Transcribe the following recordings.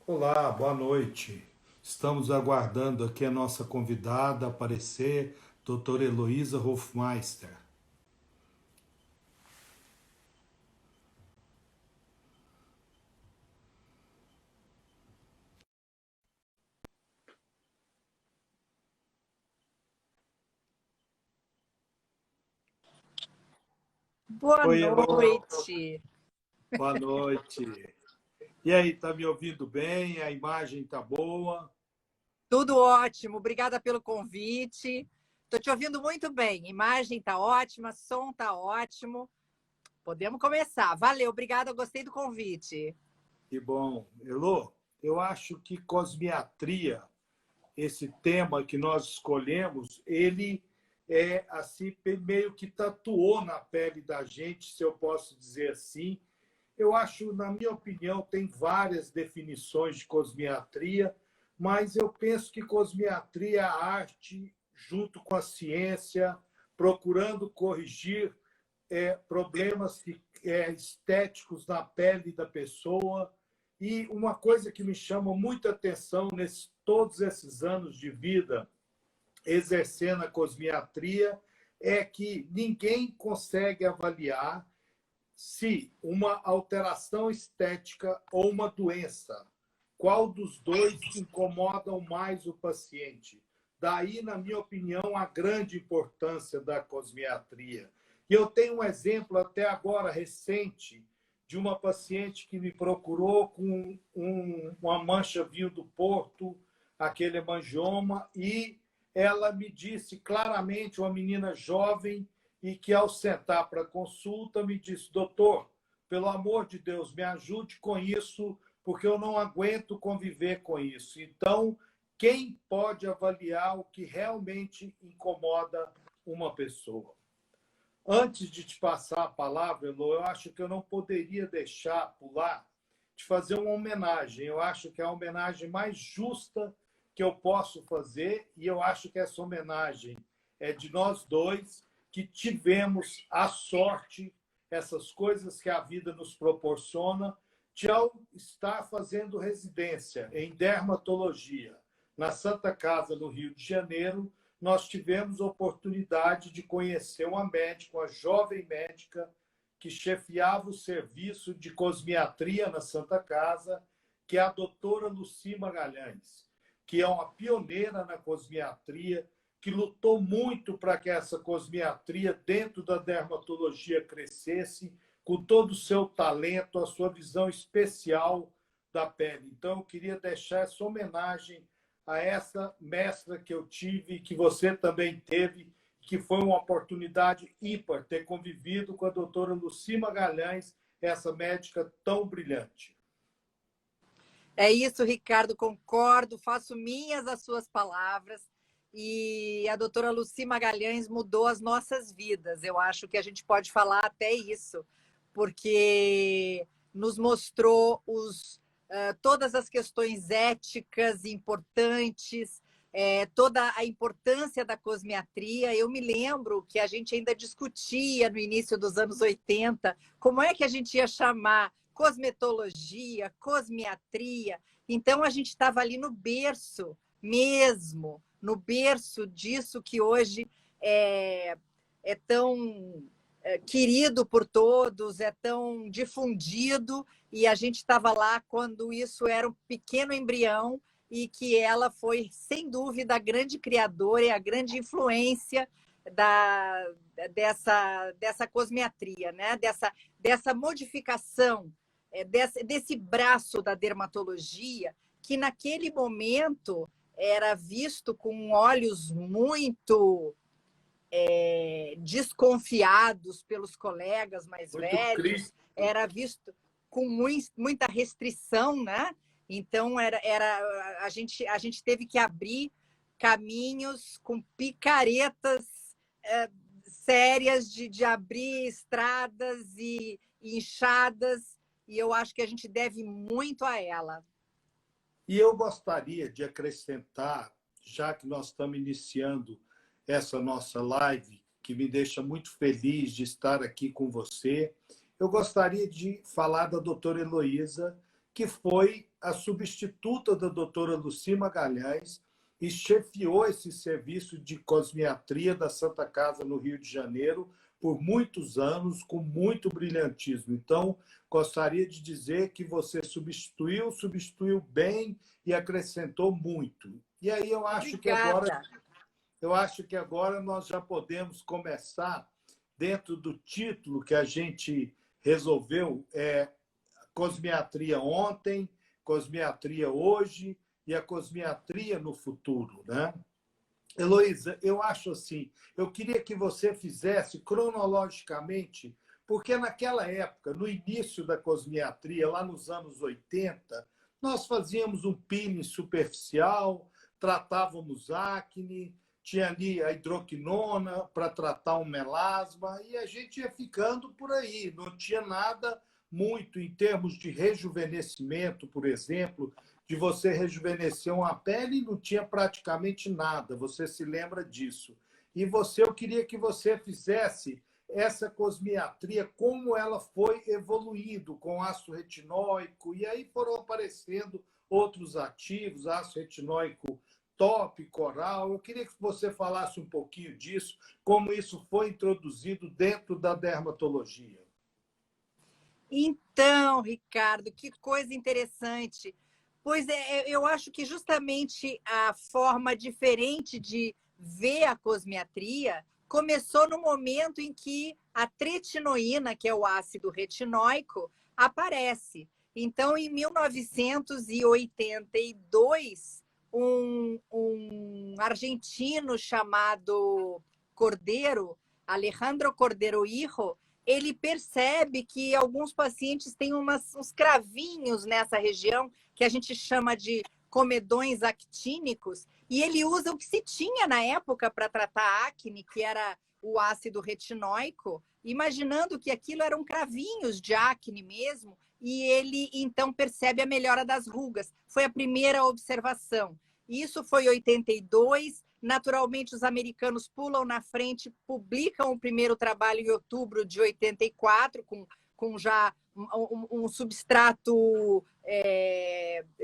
Olá, boa noite. Estamos aguardando aqui a nossa convidada a aparecer, doutora Heloísa Hofmeister. Boa Oi, Elo. noite. Boa noite. E aí, tá me ouvindo bem? A imagem tá boa? Tudo ótimo. Obrigada pelo convite. Estou te ouvindo muito bem. Imagem está ótima, som está ótimo. Podemos começar. Valeu, obrigada. Gostei do convite. Que bom. Elo, eu acho que cosmiatria, esse tema que nós escolhemos, ele é assim meio que tatuou na pele da gente, se eu posso dizer assim. Eu acho, na minha opinião, tem várias definições de cosmiatria, mas eu penso que cosmiatria é a arte, junto com a ciência, procurando corrigir problemas estéticos na pele da pessoa. E uma coisa que me chama muita atenção nesses todos esses anos de vida exercendo a cosmiatria é que ninguém consegue avaliar se uma alteração estética ou uma doença, qual dos dois incomodam mais o paciente? Daí, na minha opinião, a grande importância da cosmiatria. E eu tenho um exemplo até agora recente de uma paciente que me procurou com uma mancha vinho do Porto, aquele hemangioma, e ela me disse claramente, uma menina jovem, e que, ao sentar para consulta, me disse: doutor, pelo amor de Deus, me ajude com isso, porque eu não aguento conviver com isso. Então, quem pode avaliar o que realmente incomoda uma pessoa? Antes de te passar a palavra, Elô, eu acho que eu não poderia deixar pular de fazer uma homenagem. Eu acho que é a homenagem mais justa que eu posso fazer, e eu acho que essa homenagem é de nós dois que tivemos a sorte, essas coisas que a vida nos proporciona, de ao estar fazendo residência em dermatologia na Santa Casa, no Rio de Janeiro. Nós tivemos a oportunidade de conhecer uma médica, uma jovem médica, que chefiava o serviço de cosmiatria na Santa Casa, que é a doutora Lucy Magalhães, que é uma pioneira na cosmiatria, que lutou muito para que essa cosmiatria dentro da dermatologia crescesse, com todo o seu talento, a sua visão especial da pele. Então, eu queria deixar essa homenagem a essa mestra que eu tive, que você também teve, que foi uma oportunidade ímpar ter convivido com a doutora Lucy Magalhães, essa médica tão brilhante. É isso, Ricardo, concordo, faço minhas as suas palavras. E a doutora Lucy Magalhães mudou as nossas vidas. Eu acho que a gente pode falar até isso, porque nos mostrou todas as questões éticas importantes, toda a importância da cosmiatria. Eu me lembro que a gente ainda discutia no início dos anos 80 como é que a gente ia chamar cosmetologia, cosmiatria. Então, a gente estava ali no berço mesmo, no berço disso que hoje é tão querido por todos, é tão difundido, e a gente estava lá quando isso era um pequeno embrião e que ela foi, sem dúvida, a grande criadora e a grande influência dessa cosmiatria, né? dessa modificação, desse braço da dermatologia, que naquele momento era visto com olhos muito desconfiados pelos colegas mais Muito velhos, crítico. era visto com muita restrição, né? Então, a gente teve que abrir caminhos com picaretas sérias de abrir estradas e enxadas, e eu acho que a gente deve muito a ela. E eu gostaria de acrescentar, já que nós estamos iniciando essa nossa live, que me deixa muito feliz de estar aqui com você, eu gostaria de falar da doutora Heloísa, que foi a substituta da doutora Lucy Magalhães e chefiou esse serviço de cosmiatria da Santa Casa no Rio de Janeiro por muitos anos, com muito brilhantismo. Então, gostaria de dizer que você substituiu bem e acrescentou muito. E aí eu acho que agora nós já podemos começar dentro do título que a gente resolveu, cosmiatria ontem, cosmiatria hoje e a cosmiatria no futuro, né? Heloísa, eu acho assim, eu queria que você fizesse cronologicamente, porque naquela época, no início da cosmiatria, lá nos anos 80, nós fazíamos um peeling superficial, tratávamos acne, tinha ali a hidroquinona para tratar um melasma, e a gente ia ficando por aí, não tinha nada muito em termos de rejuvenescimento, por exemplo, de você rejuvenescer uma pele, não tinha praticamente nada, você se lembra disso. E eu queria que você fizesse essa cosmiatria, como ela foi evoluindo com ácido retinóico, e aí foram aparecendo outros ativos, ácido retinóico tópico, oral. Eu queria que você falasse um pouquinho disso, como isso foi introduzido dentro da dermatologia. Então, Ricardo, que coisa interessante. Pois é, eu acho que justamente a forma diferente de ver a cosmiatria começou no momento em que a tretinoína, que é o ácido retinóico, aparece. Então, em 1982, um argentino chamado Cordeiro, Alejandro Cordeiro Hijo, ele percebe que alguns pacientes têm uns cravinhos nessa região, que a gente chama de comedões actínicos, e ele usa o que se tinha na época para tratar acne, que era o ácido retinóico, imaginando que aquilo eram cravinhos de acne mesmo, e ele então percebe a melhora das rugas. Foi a primeira observação. Isso foi em 82. Naturalmente, os americanos pulam na frente, publicam o primeiro trabalho em outubro de 84, com já um substrato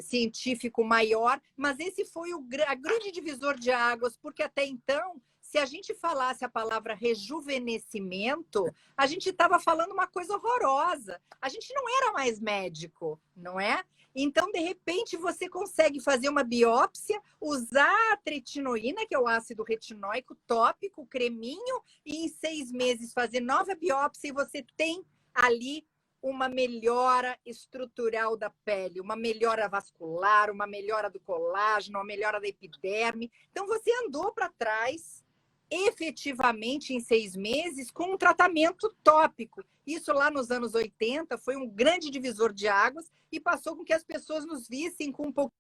científico maior, mas esse foi a grande divisor de águas, porque até então, se a gente falasse a palavra rejuvenescimento, a gente estava falando uma coisa horrorosa. A gente não era mais médico, não é? Então, de repente, você consegue fazer uma biópsia, usar a tretinoína, que é o ácido retinóico tópico, creminho, e em 6 meses fazer nova biópsia e você tem ali uma melhora estrutural da pele, uma melhora vascular, uma melhora do colágeno, uma melhora da epiderme. Então, você andou para trás efetivamente em 6 meses com um tratamento tópico. Isso lá nos anos 80 foi um grande divisor de águas e passou com que as pessoas nos vissem com um pouco.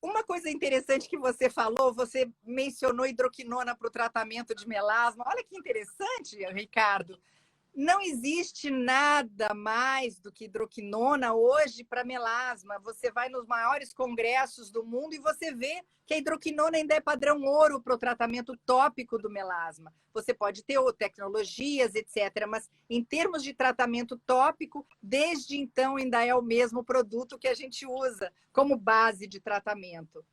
Uma coisa interessante que você falou, você mencionou hidroquinona para o tratamento de melasma. Olha que interessante, Ricardo. Não existe nada mais do que hidroquinona hoje para melasma. Você vai nos maiores congressos do mundo e você vê que a hidroquinona ainda é padrão ouro para o tratamento tópico do melasma. Você pode ter tecnologias, etc., mas em termos de tratamento tópico, desde então ainda é o mesmo produto que a gente usa como base de tratamento.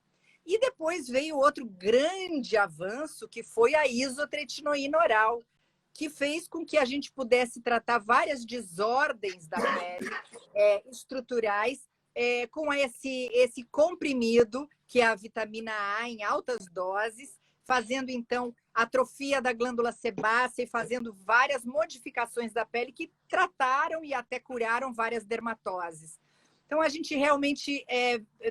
E depois veio outro grande avanço, que foi a isotretinoína oral, que fez com que a gente pudesse tratar várias desordens da pele estruturais com esse comprimido, que é a vitamina A em altas doses, fazendo, então, atrofia da glândula sebácea e fazendo várias modificações da pele que trataram e até curaram várias dermatoses. Então, a gente realmente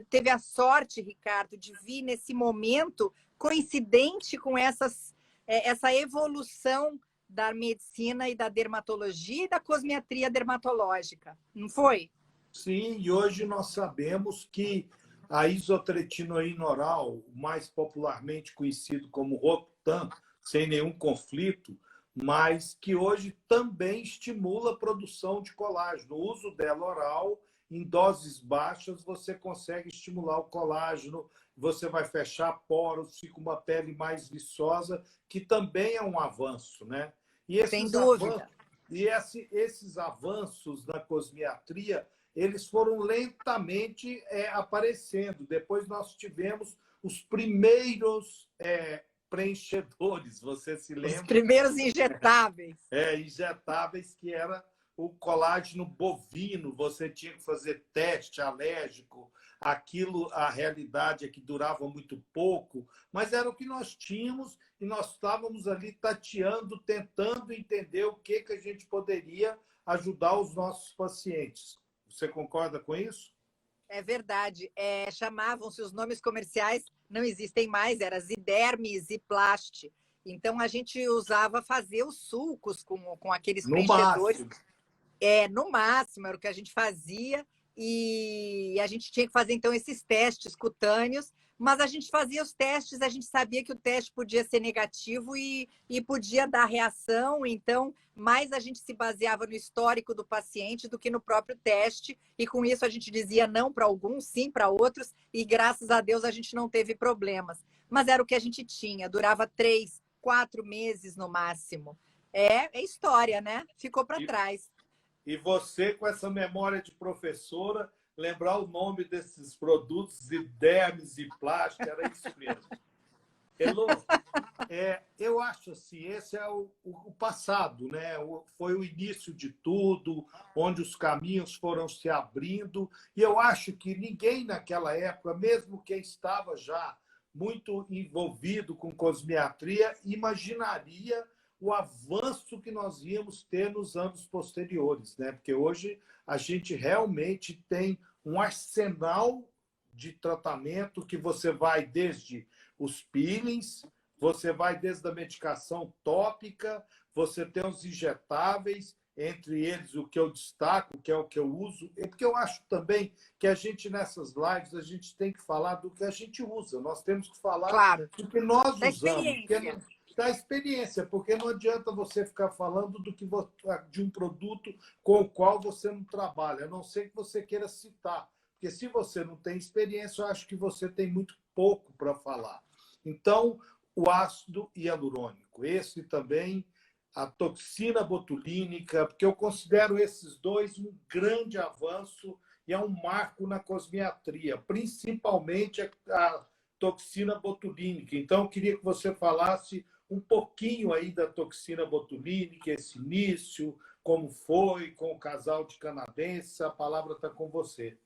teve a sorte, Ricardo, de vir nesse momento coincidente com essa evolução da medicina e da dermatologia e da cosmiatria dermatológica, não foi? Sim, e hoje nós sabemos que a isotretinoína oral, mais popularmente conhecido como Rocutan, sem nenhum conflito, mas que hoje também estimula a produção de colágeno. O uso dela oral, em doses baixas, você consegue estimular o colágeno, você vai fechar poros, fica uma pele mais viçosa, que também é um avanço, né? E Sem esses dúvida. avanços, esses avanços na cosmiatria, eles foram lentamente aparecendo. Depois nós tivemos os primeiros preenchedores, você se Os lembra? primeiros injetáveis. Injetáveis, que era o colágeno bovino, você tinha que fazer teste alérgico, aquilo, a realidade é que durava muito pouco, mas era o que nós tínhamos e nós estávamos ali tateando, tentando entender o que a gente poderia ajudar os nossos pacientes. Você concorda com isso? É verdade. Chamavam-se os nomes comerciais, não existem mais, era Ziderme e Ziplast. Então, a gente usava fazer os sulcos com aqueles No preenchedores. máximo. No máximo, era o que a gente fazia, e a gente tinha que fazer, então, esses testes cutâneos, mas a gente fazia os testes, a gente sabia que o teste podia ser negativo e podia dar reação, então, mais a gente se baseava no histórico do paciente do que no próprio teste, e com isso a gente dizia não para alguns, sim para outros, e graças a Deus a gente não teve problemas. Mas era o que a gente tinha, durava 3, 4 meses no máximo. É história, né? Ficou para trás. E você, com essa memória de professora, lembrar o nome desses produtos, Zidermes e plástico, era isso mesmo. Elô, eu acho assim, esse é o passado, né? Foi o início de tudo, onde os caminhos foram se abrindo, e eu acho que ninguém naquela época, mesmo quem estava já muito envolvido com cosmiatria, imaginaria o avanço que nós íamos ter nos anos posteriores, né? Porque hoje a gente realmente tem um arsenal de tratamento que você vai desde os peelings, você vai desde a medicação tópica, você tem os injetáveis, entre eles o que eu destaco, que é o que eu uso, porque eu acho também que a gente, nessas lives, a gente tem que falar do que a gente usa, nós temos que falar Claro. do que nós Da usamos, experiência. da experiência, porque não adianta você ficar falando de um produto com o qual você não trabalha, a não ser que você queira citar, porque se você não tem experiência, eu acho que você tem muito pouco para falar. Então, o ácido hialurônico, esse também, a toxina botulínica, porque eu considero esses dois um grande avanço e é um marco na cosmiatria, principalmente a toxina botulínica. Então, eu queria que você falasse um pouquinho aí da toxina botulínica, esse início, como foi com o casal de canadenses, a palavra está com você.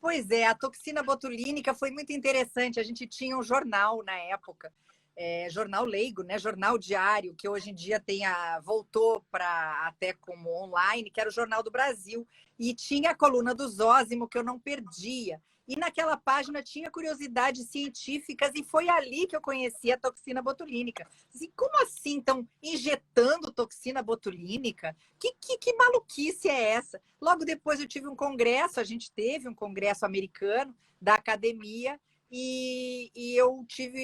Pois é, a toxina botulínica foi muito interessante. A gente tinha um jornal na época, jornal leigo, né? Jornal diário, que hoje em dia voltou para até como online, que era o Jornal do Brasil. E tinha a coluna do Zósimo, que eu não perdia. E naquela página tinha curiosidades científicas, e foi ali que eu conheci a toxina botulínica. Assim, como assim estão injetando toxina botulínica? Que maluquice é essa? Logo depois eu tive um congresso, a gente teve um congresso americano da academia, e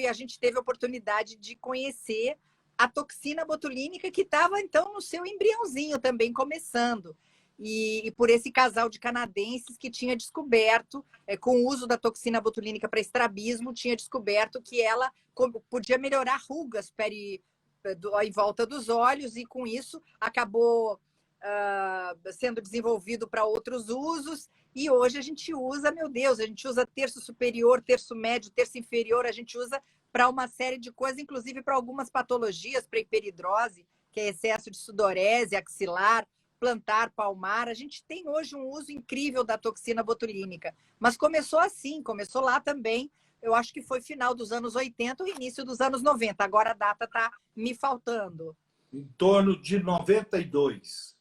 a gente teve a oportunidade de conhecer a toxina botulínica, que estava então no seu embriãozinho também começando. E por esse casal de canadenses que tinha descoberto, com o uso da toxina botulínica para estrabismo, tinha descoberto que ela podia melhorar rugas em volta dos olhos, e com isso acabou sendo desenvolvido para outros usos, e hoje a gente usa, meu Deus, a gente usa terço superior, terço médio, terço inferior, a gente usa para uma série de coisas, inclusive para algumas patologias, para hiperidrose, que é excesso de sudorese axilar, plantar, palmar. A gente tem hoje um uso incrível da toxina botulínica, mas começou assim, começou lá também. Eu acho que foi final dos anos 80 ou início dos anos 90. Agora a data está me faltando. Em torno de 92.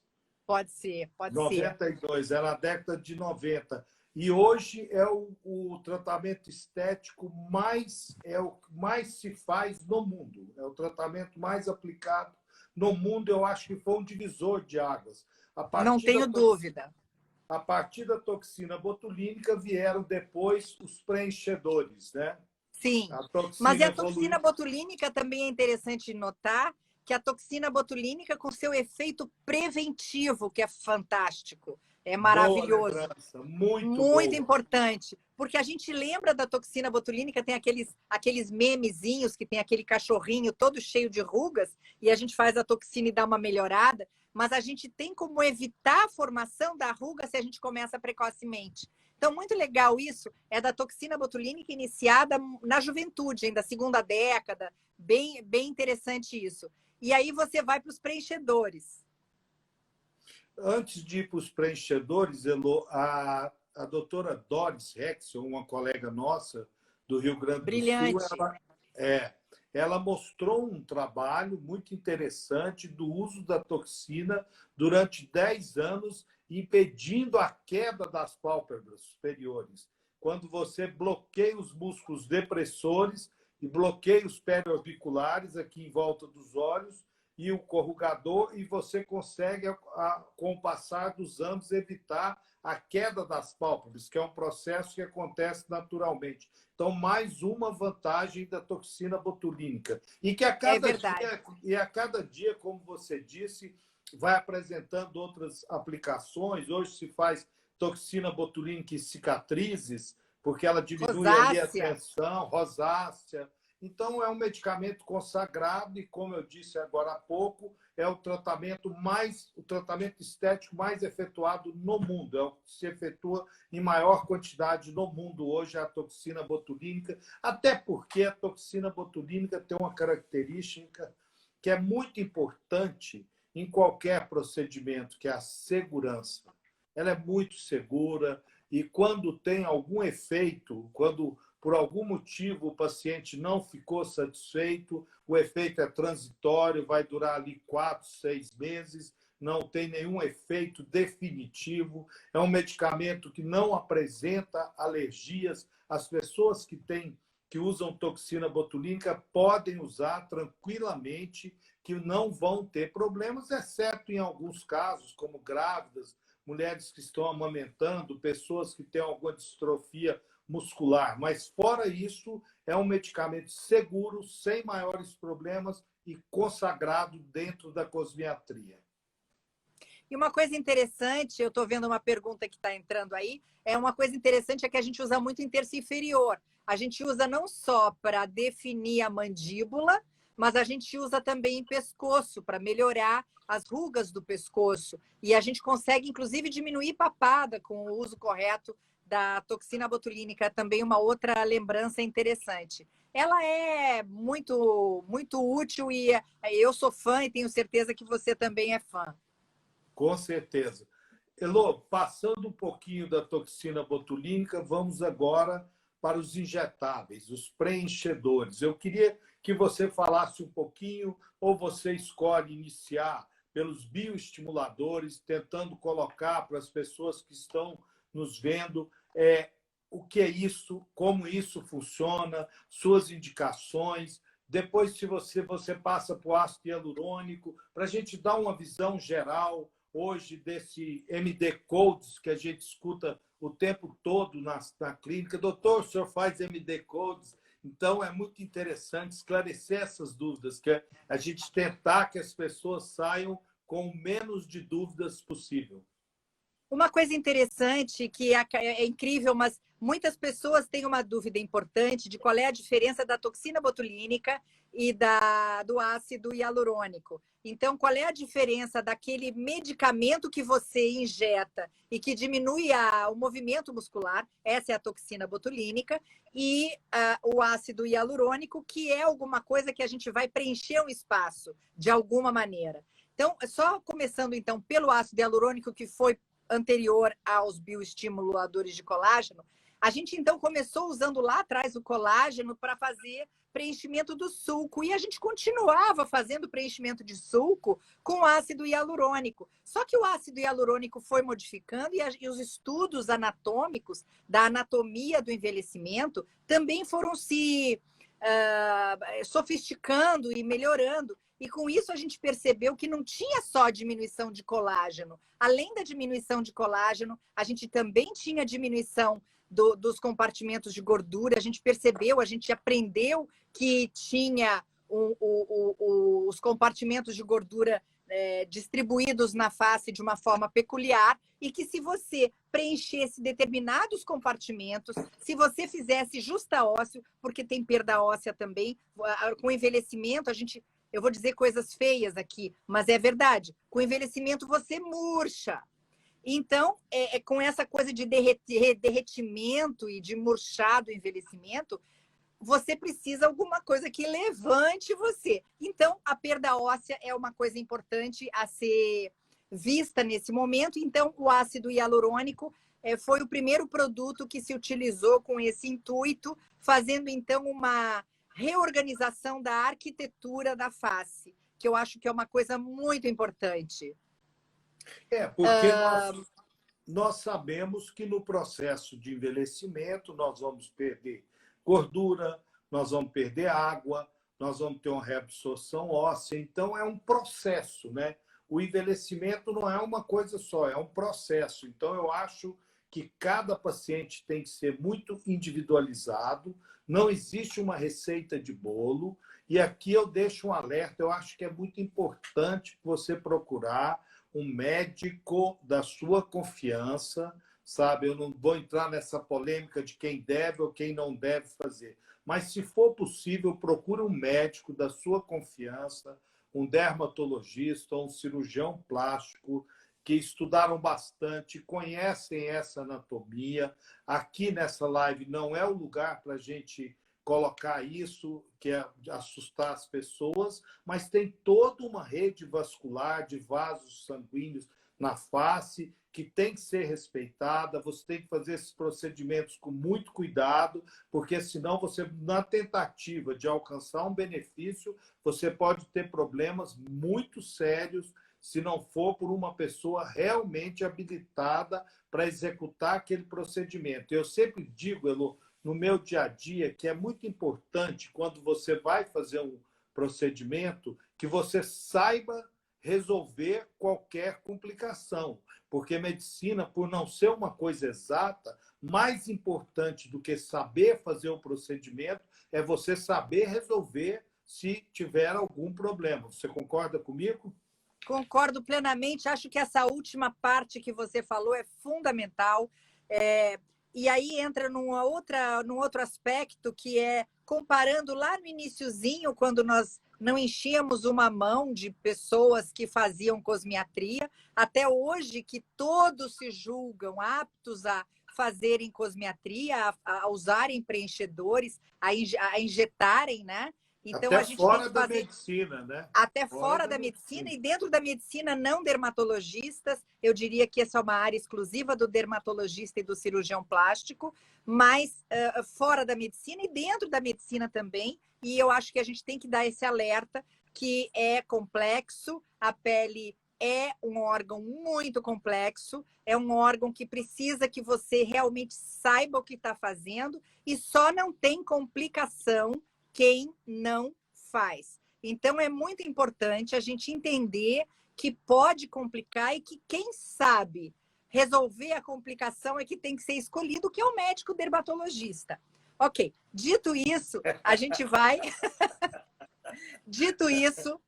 Pode ser, pode ser. 92, era a década de 90. E hoje é o tratamento estético o que mais se faz no mundo. É o tratamento mais aplicado no mundo. Eu acho que foi um divisor de águas. Não tenho dúvida. A partir da toxina botulínica vieram depois os preenchedores, né? Sim, mas a toxina botulínica também é interessante notar que a toxina botulínica, com seu efeito preventivo, que é fantástico, é maravilhoso. Boa lembrança, muito importante, porque a gente lembra da toxina botulínica, tem aqueles memezinhos que tem aquele cachorrinho todo cheio de rugas, e a gente faz a toxina e dá uma melhorada, mas a gente tem como evitar a formação da ruga se a gente começa precocemente. Então, muito legal isso, é da toxina botulínica iniciada na juventude, ainda segunda década, bem interessante isso. E aí você vai para os preenchedores. Antes de ir para os preenchedores, Elô, a doutora Doris Hexel, uma colega nossa do Rio Grande do Sul, Brilhante. ela mostrou um trabalho muito interessante do uso da toxina durante 10 anos, impedindo a queda das pálpebras superiores. Quando você bloqueia os músculos depressores e bloqueia os periorbiculares aqui em volta dos olhos e o corrugador, e você consegue, com o passar dos anos, evitar a queda das pálpebras, que é um processo que acontece naturalmente. Então, mais uma vantagem da toxina botulínica. E que a cada dia, como você disse, vai apresentando outras aplicações. Hoje se faz toxina botulínica em cicatrizes, porque ela diminui ali a tensão, rosácea. Então, é um medicamento consagrado e, como eu disse agora há pouco, é o tratamento estético mais efetuado no mundo. É o que se efetua em maior quantidade no mundo hoje, a toxina botulínica, até porque a toxina botulínica tem uma característica que é muito importante em qualquer procedimento, que é a segurança. Ela é muito segura e quando tem algum efeito, quando por algum motivo o paciente não ficou satisfeito, o efeito é transitório, vai durar ali 4, 6 meses, não tem nenhum efeito definitivo, é um medicamento que não apresenta alergias. As pessoas que usam toxina botulínica podem usar tranquilamente, que não vão ter problemas, exceto em alguns casos, como grávidas, mulheres que estão amamentando, pessoas que têm alguma distrofia muscular. Mas, fora isso, é um medicamento seguro, sem maiores problemas e consagrado dentro da cosmiatria. E uma coisa interessante, eu estou vendo uma pergunta que está entrando aí, uma coisa interessante é que a gente usa muito em terço inferior. A gente usa não só para definir a mandíbula, mas a gente usa também em pescoço, para melhorar as rugas do pescoço. E a gente consegue, inclusive, diminuir papada com o uso correto da toxina botulínica, também uma outra lembrança interessante. Ela é muito útil e eu sou fã e tenho certeza que você também é fã. Com certeza. Elô, passando um pouquinho da toxina botulínica, vamos agora para os injetáveis, os preenchedores. Eu queria que você falasse um pouquinho, ou você escolhe iniciar pelos bioestimuladores, tentando colocar para as pessoas que estão nos vendo o que é isso, como isso funciona, suas indicações. Depois, se você passa para o ácido hialurônico, para a gente dar uma visão geral hoje desse MD Codes que a gente escuta o tempo todo na clínica. Doutor, o senhor faz MD Codes? Então, é muito interessante esclarecer essas dúvidas, que é a gente tentar que as pessoas saiam com o menos de dúvidas possível. Uma coisa interessante, que é incrível, mas muitas pessoas têm uma dúvida importante de qual é a diferença da toxina botulínica e do ácido hialurônico. Então, qual é a diferença daquele medicamento que você injeta e que diminui o movimento muscular, essa é a toxina botulínica, e o ácido hialurônico, que é alguma coisa que a gente vai preencher um espaço, de alguma maneira. Então, só começando então pelo ácido hialurônico, que foi anterior aos bioestimuladores de colágeno, a gente então começou usando lá atrás o colágeno para fazer preenchimento do sulco, e a gente continuava fazendo preenchimento de sulco com ácido hialurônico. Só que o ácido hialurônico foi modificando e os estudos anatômicos da anatomia do envelhecimento também foram se sofisticando e melhorando. E com isso a gente percebeu que não tinha só diminuição de colágeno. Além da diminuição de colágeno, a gente também tinha diminuição dos compartimentos de gordura. A gente percebeu, a gente aprendeu que tinha os compartimentos de gordura distribuídos na face de uma forma peculiar e que se você preenchesse determinados compartimentos, se você fizesse justa ósseo, porque tem perda óssea também, com envelhecimento eu vou dizer coisas feias aqui, mas é verdade, com envelhecimento você murcha. Então, com essa coisa de derretimento e de murchar do envelhecimento, você precisa alguma coisa que levante você. Então, a perda óssea é uma coisa importante a ser vista nesse momento. Então, o ácido hialurônico foi o primeiro produto que se utilizou com esse intuito, fazendo, então, uma reorganização da arquitetura da face, que eu acho que é uma coisa muito importante. Porque nós sabemos que no processo de envelhecimento nós vamos perder gordura, nós vamos perder água, nós vamos ter uma reabsorção óssea. Então, é um processo, né? O envelhecimento não é uma coisa só, é um processo. Então, eu acho que cada paciente tem que ser muito individualizado, não existe uma receita de bolo. E aqui eu deixo um alerta, eu acho que é muito importante você procurar um médico da sua confiança, sabe? Eu não vou entrar nessa polêmica de quem deve ou quem não deve fazer. Mas, se for possível, procure um médico da sua confiança, um dermatologista ou um cirurgião plástico que estudaram bastante, conhecem essa anatomia. Aqui nessa live não é o lugar para a gente colocar isso, que é assustar as pessoas, mas tem toda uma rede vascular de vasos sanguíneos na face que tem que ser respeitada. Você tem que fazer esses procedimentos com muito cuidado, porque senão você, na tentativa de alcançar um benefício, você pode ter problemas muito sérios se não for por uma pessoa realmente habilitada para executar aquele procedimento. Eu sempre digo, Elô, no meu dia a dia, que é muito importante, quando você vai fazer um procedimento, que você saiba resolver qualquer complicação. Porque medicina, por não ser uma coisa exata, mais importante do que saber fazer o procedimento é você saber resolver se tiver algum problema. Você concorda comigo? Concordo plenamente. Acho que essa última parte que você falou é fundamental. E aí entra num outro aspecto, que é comparando lá no iniciozinho, quando nós não enchíamos uma mão de pessoas que faziam cosmiatria, até hoje que todos se julgam aptos a fazerem cosmiatria, a usarem preenchedores, a injetarem, né? Então, até a gente fora tem que da fazer medicina, né? até fora da medicina e dentro da medicina, não dermatologistas. Eu diria que essa é uma área exclusiva do dermatologista e do cirurgião plástico, mas fora da medicina e dentro da medicina também. E eu acho que a gente tem que dar esse alerta, que é complexo, a pele é um órgão muito complexo, é um órgão que precisa que você realmente saiba o que está fazendo, e só não tem complicação quem não faz. Então, é muito importante a gente entender que pode complicar e que quem sabe resolver a complicação é que tem que ser escolhido, que é o médico dermatologista. Ok, dito isso, a gente vai... Dito isso,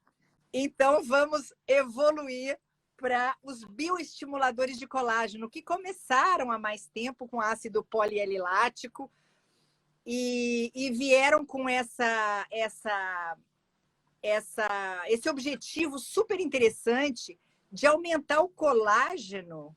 então vamos evoluir para os bioestimuladores de colágeno, que começaram há mais tempo com ácido polialilático e vieram com esse objetivo super interessante de aumentar o colágeno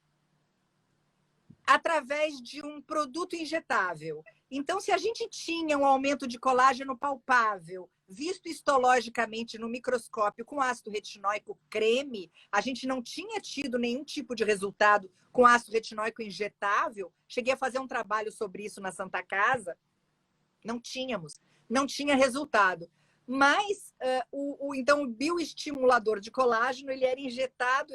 através de um produto injetável. Então, se a gente tinha um aumento de colágeno palpável, visto histologicamente no microscópio com ácido retinóico creme, a gente não tinha tido nenhum tipo de resultado com ácido retinóico injetável. Cheguei a fazer um trabalho sobre isso na Santa Casa. Não tinha resultado. Mas, então, o bioestimulador de colágeno, ele é injetado,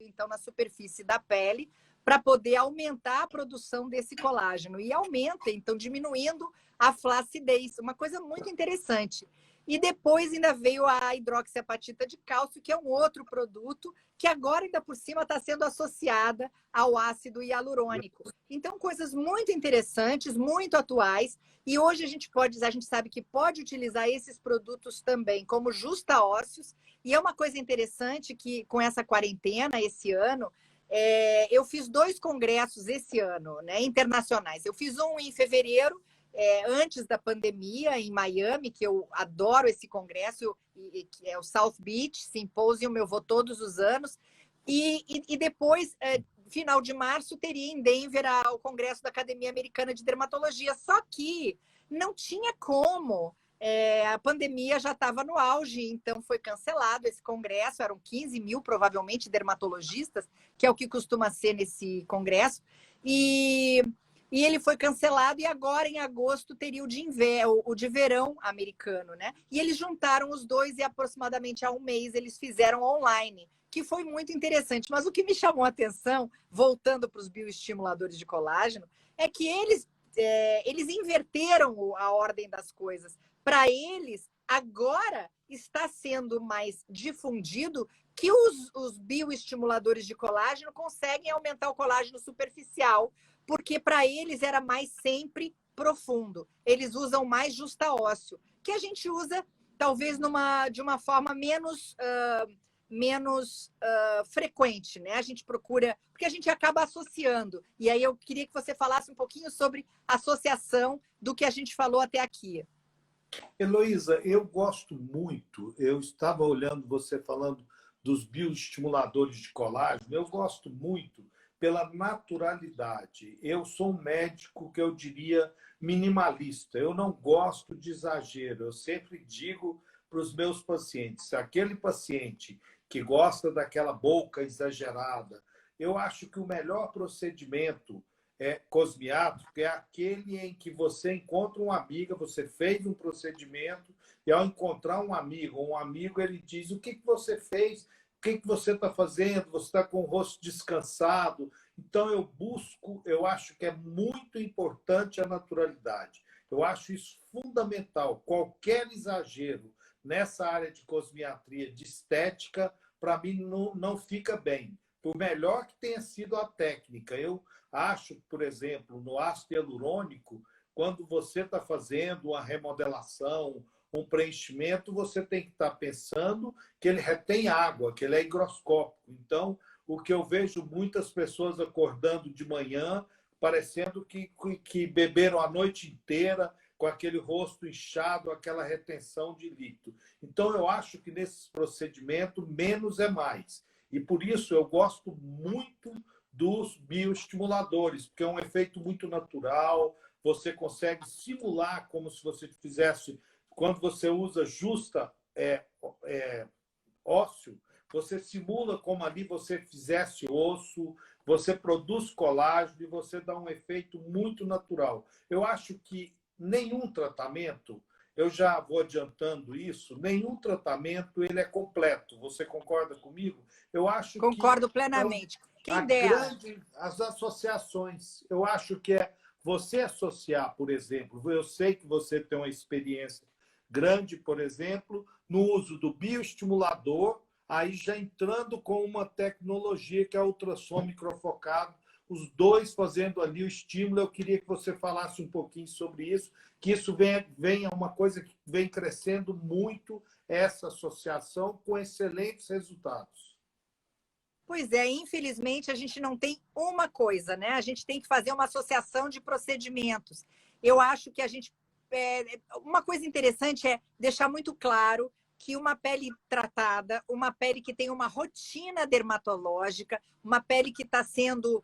então, na superfície da pele, para poder aumentar a produção desse colágeno. E aumenta, então, diminuindo a flacidez. Uma coisa muito interessante. E depois ainda veio a hidroxiapatita de cálcio, que é um outro produto que agora ainda por cima está sendo associada ao ácido hialurônico. Então, coisas muito interessantes, muito atuais. E hoje a gente sabe que pode utilizar esses produtos também como justa-ósseos. E é uma coisa interessante que com essa quarentena esse ano, eu fiz 2 congressos esse ano, né, internacionais. Eu fiz um em fevereiro, antes da pandemia, em Miami, que eu adoro esse congresso, que é o South Beach Symposium, eu vou todos os anos. E depois, final de março, teria em Denver o congresso da Academia Americana de Dermatologia. Só que não tinha como. A pandemia já estava no auge, então foi cancelado esse congresso. Eram 15 mil, provavelmente, dermatologistas, que é o que costuma ser nesse congresso. E ele foi cancelado, e agora, em agosto, teria o de verão americano, né? E eles juntaram os dois e aproximadamente há um mês eles fizeram online, que foi muito interessante. Mas o que me chamou a atenção, voltando para os bioestimuladores de colágeno, é que eles inverteram a ordem das coisas. Para eles, agora está sendo mais difundido que os bioestimuladores de colágeno conseguem aumentar o colágeno superficial, porque para eles era mais sempre profundo. Eles usam mais justa-ósseo, que a gente usa talvez de uma forma menos frequente, né? A gente procura, porque a gente acaba associando. E aí eu queria que você falasse um pouquinho sobre a associação do que a gente falou até aqui. Heloísa, eu gosto muito, eu estava olhando você falando dos bioestimuladores de colágeno, eu gosto muito pela naturalidade. Eu sou um médico que eu diria minimalista, eu não gosto de exagero, eu sempre digo para os meus pacientes, aquele paciente que gosta daquela boca exagerada, eu acho que o melhor procedimento cosmiátrico é aquele em que você encontra uma amiga, você fez um procedimento, e ao encontrar um amigo ele diz: o que você fez? O que você está fazendo? Você está com o rosto descansado? Então eu acho que é muito importante a naturalidade. Eu acho isso fundamental. Qualquer exagero nessa área de cosmiatria, de estética, para mim não fica bem. Por melhor que tenha sido a técnica, eu acho, por exemplo, no ácido hialurônico, quando você está fazendo uma remodelação, um preenchimento, você tem que estar pensando que ele retém água, que ele é higroscópico. Então, o que eu vejo muitas pessoas acordando de manhã, parecendo que beberam a noite inteira, com aquele rosto inchado, aquela retenção de líquido. Então, eu acho que nesse procedimento, menos é mais. E por isso eu gosto muito dos bioestimuladores, porque é um efeito muito natural, você consegue simular como se você fizesse, quando você usa ósseo, você simula como ali você fizesse osso, você produz colágeno e você dá um efeito muito natural. Eu acho que nenhum tratamento, eu já vou adiantando isso, nenhum tratamento ele é completo. Você concorda comigo? Eu acho Concordo plenamente. Quem dera. As associações, eu acho que é você associar, por exemplo, eu sei que você tem uma experiência grande, por exemplo, no uso do bioestimulador, aí já entrando com uma tecnologia que é o ultrassom microfocado, os dois fazendo ali o estímulo. Eu queria que você falasse um pouquinho sobre isso, que isso venha uma coisa que vem crescendo muito, essa associação, com excelentes resultados. Pois é, infelizmente a gente não tem uma coisa, né? A gente tem que fazer uma associação de procedimentos. Eu acho que uma coisa interessante é deixar muito claro que uma pele tratada, uma pele que tem uma rotina dermatológica, uma pele que está sendo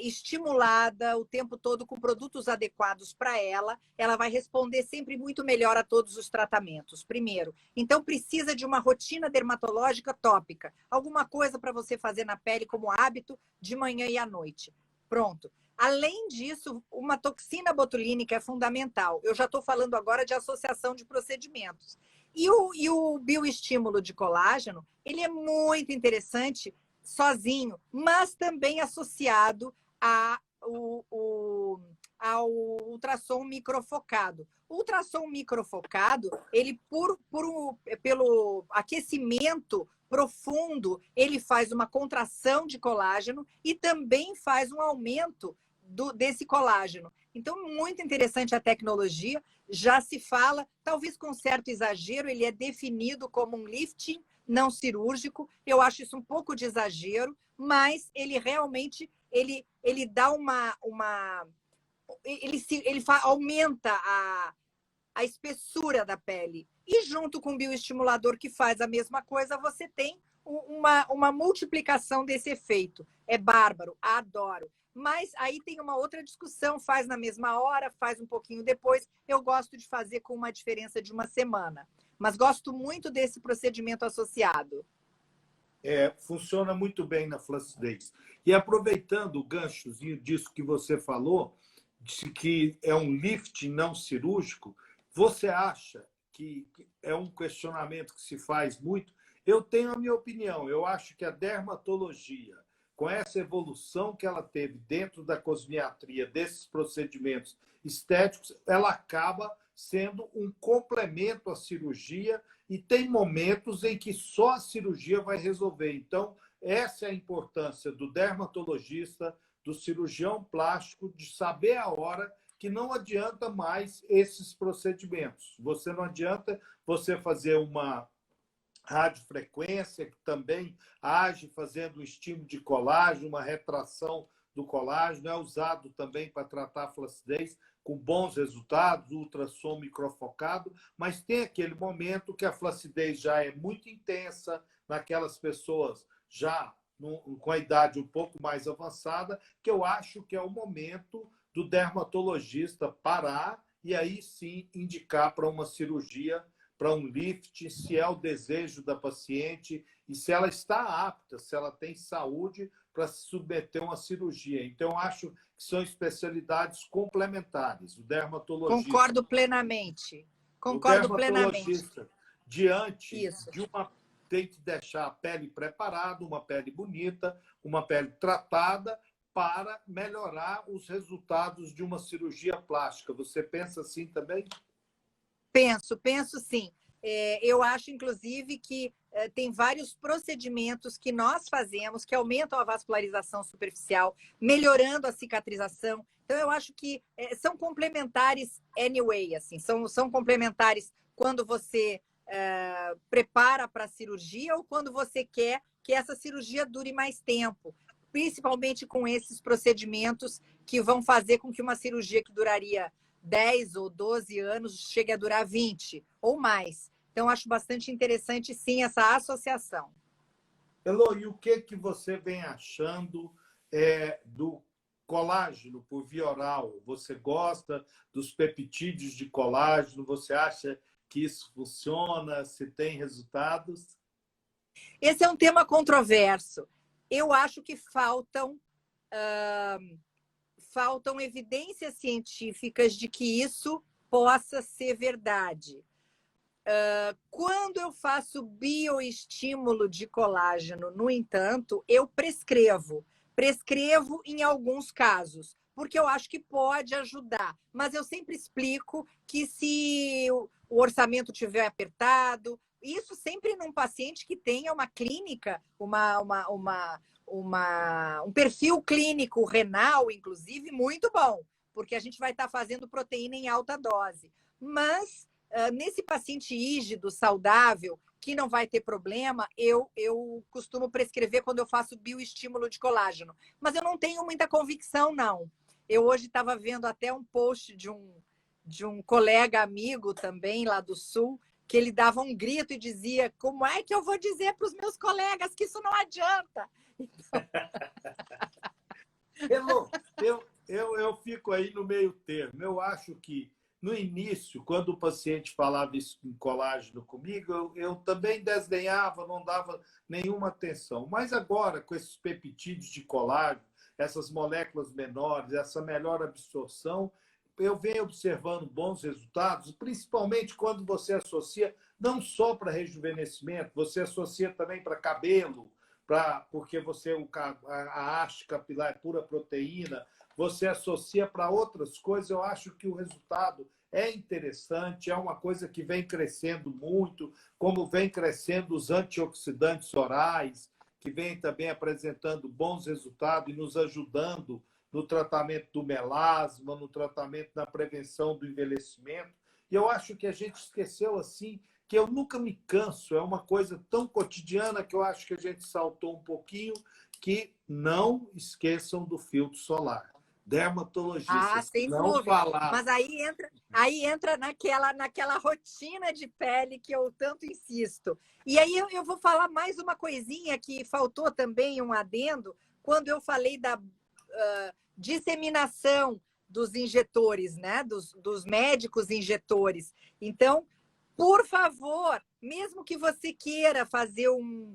estimulada o tempo todo com produtos adequados para ela vai responder sempre muito melhor a todos os tratamentos, primeiro. Então, precisa de uma rotina dermatológica tópica, alguma coisa para você fazer na pele como hábito de manhã e à noite. Pronto. Além disso, uma toxina botulínica é fundamental. Eu já estou falando agora de associação de procedimentos. E o bioestímulo de colágeno, ele é muito interessante sozinho, mas também associado ao ultrassom microfocado. O ultrassom microfocado, ele pelo aquecimento profundo, ele faz uma contração de colágeno e também faz um aumento desse colágeno. Então, muito interessante a tecnologia. Já se fala, talvez com certo exagero, ele é definido como um lifting não cirúrgico. Eu acho isso um pouco de exagero, mas ele realmente ele dá aumenta a espessura da pele. E junto com o bioestimulador que faz a mesma coisa, você tem uma multiplicação desse efeito. É bárbaro, adoro. Mas aí tem uma outra discussão, faz na mesma hora, faz um pouquinho depois. Eu gosto de fazer com uma diferença de uma semana. Mas gosto muito desse procedimento associado. Funciona muito bem na flacidez. E aproveitando o ganchozinho disso que você falou, de que é um lifting não cirúrgico, você acha que é um questionamento que se faz muito? Eu tenho a minha opinião. Eu acho que a dermatologia, com essa evolução que ela teve dentro da cosmiatria, desses procedimentos estéticos, ela acaba sendo um complemento à cirurgia e tem momentos em que só a cirurgia vai resolver. Então, essa é a importância do dermatologista, do cirurgião plástico, de saber a hora que não adianta mais esses procedimentos. Você não adianta você fazer uma radiofrequência, que também age fazendo um estímulo de colágeno, uma retração do colágeno, é usado também para tratar a flacidez, com bons resultados, ultrassom microfocado, mas tem aquele momento que a flacidez já é muito intensa naquelas pessoas já com a idade um pouco mais avançada, que eu acho que é o momento do dermatologista parar e aí sim indicar para uma cirurgia, para um lift, se é o desejo da paciente e se ela está apta, se ela tem saúde para se submeter a uma cirurgia. Então, eu acho que são especialidades complementares. O dermatologista... Concordo plenamente. Concordo plenamente. Diante Isso. de uma... Tem que deixar a pele preparada, uma pele bonita, uma pele tratada para melhorar os resultados de uma cirurgia plástica. Você pensa assim também? Penso sim. Eu acho, inclusive, que tem vários procedimentos que nós fazemos que aumentam a vascularização superficial, melhorando a cicatrização. Então, eu acho que são complementares anyway, assim, são complementares quando você prepara para a cirurgia ou quando você quer que essa cirurgia dure mais tempo, principalmente com esses procedimentos que vão fazer com que uma cirurgia que duraria 10 ou 12 anos chegue a durar 20 ou mais. Então, acho bastante interessante, sim, essa associação. Elô, e o que você vem achando do colágeno por via oral? Você gosta dos peptídeos de colágeno? Você acha que isso funciona? Se tem resultados? Esse é um tema controverso. Eu acho que faltam evidências científicas de que isso possa ser verdade. Quando eu faço bioestímulo de colágeno, no entanto, eu prescrevo em alguns casos, porque eu acho que pode ajudar. Mas eu sempre explico que se o orçamento estiver apertado, isso sempre num paciente que tenha uma clínica, um perfil clínico renal, inclusive, muito bom, porque a gente vai estar fazendo proteína em alta dose. Mas nesse paciente rígido, saudável, que não vai ter problema, eu costumo prescrever quando eu faço bioestímulo de colágeno. Mas eu não tenho muita convicção, não. Eu hoje estava vendo até um post de um colega amigo também, lá do Sul, que ele dava um grito e dizia: como é que eu vou dizer para os meus colegas que isso não adianta? Então... Elô, eu fico aí no meio termo. Eu acho que no início, quando o paciente falava isso em colágeno comigo, eu também desdenhava, não dava nenhuma atenção. Mas agora, com esses peptídeos de colágeno, essas moléculas menores, essa melhor absorção, eu venho observando bons resultados, principalmente quando você associa não só para rejuvenescimento, você associa também para cabelo, porque você a haste capilar é pura proteína, você associa para outras coisas, eu acho que o resultado é interessante, é uma coisa que vem crescendo muito, como vem crescendo os antioxidantes orais, que vem também apresentando bons resultados e nos ajudando no tratamento do melasma, no tratamento da prevenção do envelhecimento. E eu acho que a gente esqueceu assim, que eu nunca me canso, é uma coisa tão cotidiana que eu acho que a gente saltou um pouquinho, que não esqueçam do filtro solar. Dermatologistas que sem não dúvida. falaram. Mas aí entra naquela rotina de pele que eu tanto insisto. E aí eu vou falar mais uma coisinha que faltou também, um adendo, quando eu falei da disseminação dos injetores, né? Dos médicos injetores. Então, por favor, mesmo que você queira fazer um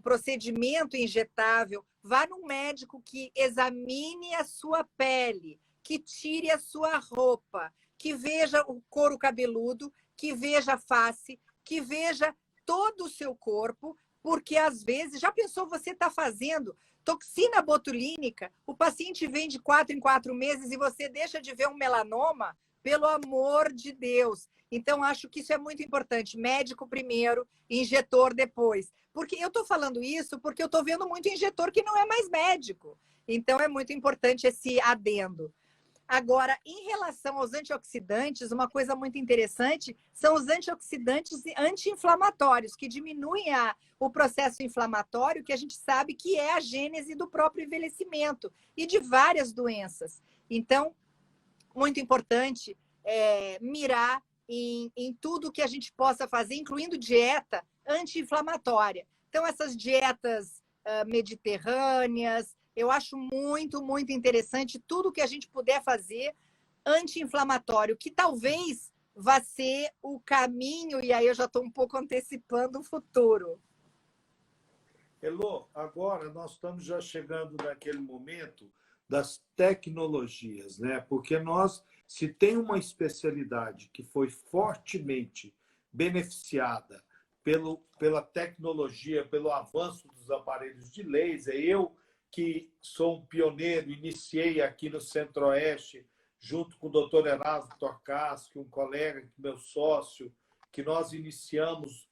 procedimento injetável, vá num médico que examine a sua pele, que tire a sua roupa, que veja o couro cabeludo, que veja a face, que veja todo o seu corpo, porque às vezes, já pensou, você está fazendo toxina botulínica, o paciente vem de 4 em 4 meses e você deixa de ver um melanoma? Pelo amor de Deus. Então, acho que isso é muito importante. Médico primeiro, injetor depois. Porque eu estou falando isso porque eu estou vendo muito injetor que não é mais médico. Então, é muito importante esse adendo. Agora, em relação aos antioxidantes, uma coisa muito interessante são os antioxidantes anti-inflamatórios, que diminuem o processo inflamatório, que a gente sabe que é a gênese do próprio envelhecimento e de várias doenças. Então, muito importante mirar em tudo que a gente possa fazer, incluindo dieta anti-inflamatória. Então, essas dietas mediterrâneas, eu acho muito, muito interessante tudo que a gente puder fazer anti-inflamatório, que talvez vá ser o caminho, e aí eu já estou um pouco antecipando o futuro. Elô, agora nós estamos já chegando naquele momento das tecnologias, né? Porque se tem uma especialidade que foi fortemente beneficiada pela tecnologia, pelo avanço dos aparelhos de laser, eu que sou um pioneiro, iniciei aqui no Centro-Oeste, junto com o doutor Erasmo Torcaschi, um colega, meu sócio, que nós iniciamos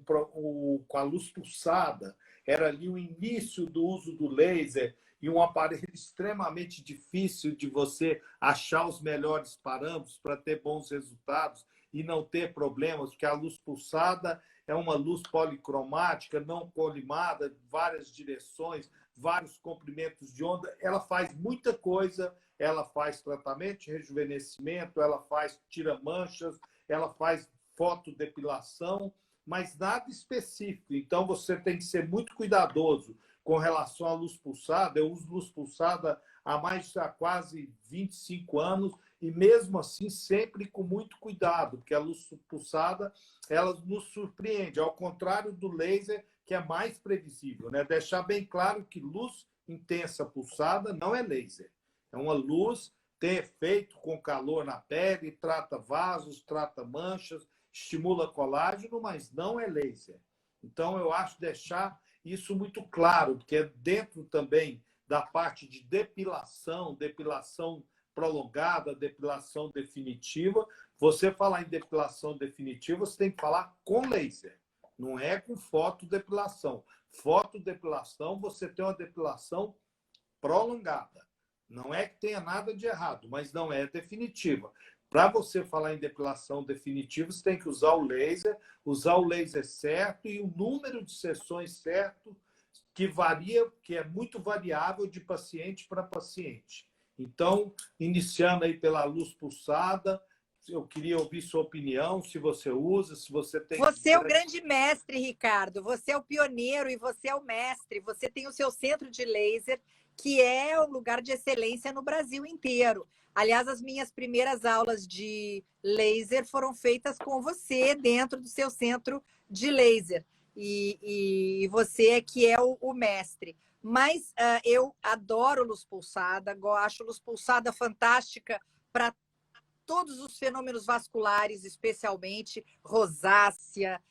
com a luz pulsada. Era ali o início do uso do laser e um aparelho extremamente difícil de você achar os melhores parâmetros para ter bons resultados e não ter problemas, porque a luz pulsada é uma luz policromática, não colimada, várias direções, vários comprimentos de onda. Ela faz muita coisa, ela faz tratamento de rejuvenescimento, ela tira manchas, ela faz fotodepilação, mas nada específico. Então, você tem que ser muito cuidadoso com relação à luz pulsada. Eu uso luz pulsada há quase 25 anos e, mesmo assim, sempre com muito cuidado, porque a luz pulsada ela nos surpreende, ao contrário do laser, que é mais previsível, né? Deixar bem claro que luz intensa pulsada não é laser. É uma luz, tem efeito com calor na pele, trata vasos, trata manchas, estimula colágeno, mas não é laser. Então, eu acho deixar isso muito claro, porque é dentro também da parte de depilação prolongada, depilação definitiva. Você falar em depilação definitiva, você tem que falar com laser, não é com fotodepilação. Fotodepilação, você tem uma depilação prolongada. Não é que tenha nada de errado, mas não é definitiva. Para você falar em depilação definitiva, você tem que usar o laser certo e o número de sessões certo, que varia, que é muito variável de paciente para paciente. Então, iniciando aí pela luz pulsada, eu queria ouvir sua opinião, se você usa, se você tem... Você é o grande mestre, Ricardo. Você é o pioneiro e você é o mestre. Você tem o seu centro de laser, que é um lugar de excelência no Brasil inteiro. Aliás, as minhas primeiras aulas de laser foram feitas com você dentro do seu centro de laser. E você é que é o mestre. Mas eu adoro luz pulsada, acho luz pulsada fantástica para todos os fenômenos vasculares, especialmente rosácea,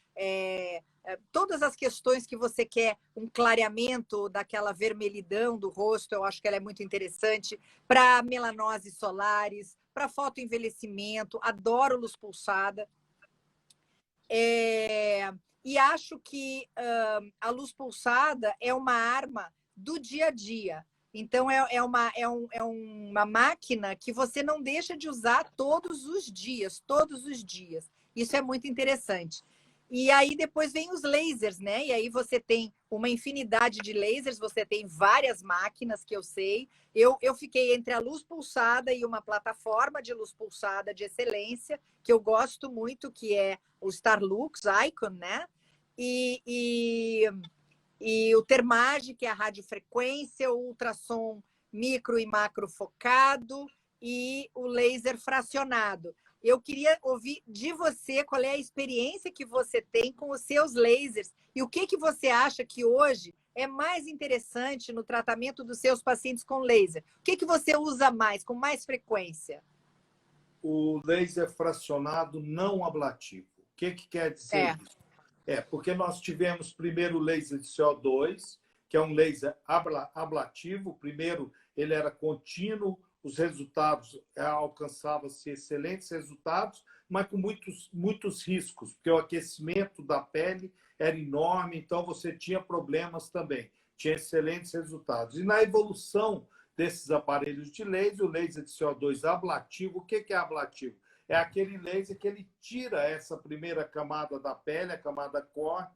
todas as questões que você quer, um clareamento daquela vermelhidão do rosto, eu acho que ela é muito interessante, para melanoses solares, para fotoenvelhecimento, adoro luz pulsada. E acho que a luz pulsada é uma arma do dia a dia. Então, é uma máquina que você não deixa de usar todos os dias, todos os dias. Isso é muito interessante. E aí depois vem os lasers, né? E aí você tem uma infinidade de lasers, você tem várias máquinas que eu sei. Eu fiquei entre a luz pulsada e uma plataforma de luz pulsada de excelência, que eu gosto muito, que é o Starlux Icon, né? E o Thermage, que é a radiofrequência, o ultrassom micro e macro focado e o laser fracionado. Eu queria ouvir de você qual é a experiência que você tem com os seus lasers e o que você acha que hoje é mais interessante no tratamento dos seus pacientes com laser. O que você usa mais, com mais frequência? O laser fracionado não ablativo. O que quer dizer isso? Porque nós tivemos primeiro o laser de CO2, que é um laser ablativo. Primeiro, ele era contínuo, os resultados alcançavam-se excelentes resultados, mas com muitos riscos, porque o aquecimento da pele era enorme, então você tinha problemas também. Tinha excelentes resultados. E na evolução desses aparelhos de laser, o laser de CO2 ablativo, o que é ablativo? É aquele laser que ele tira essa primeira camada da pele, a camada córnea,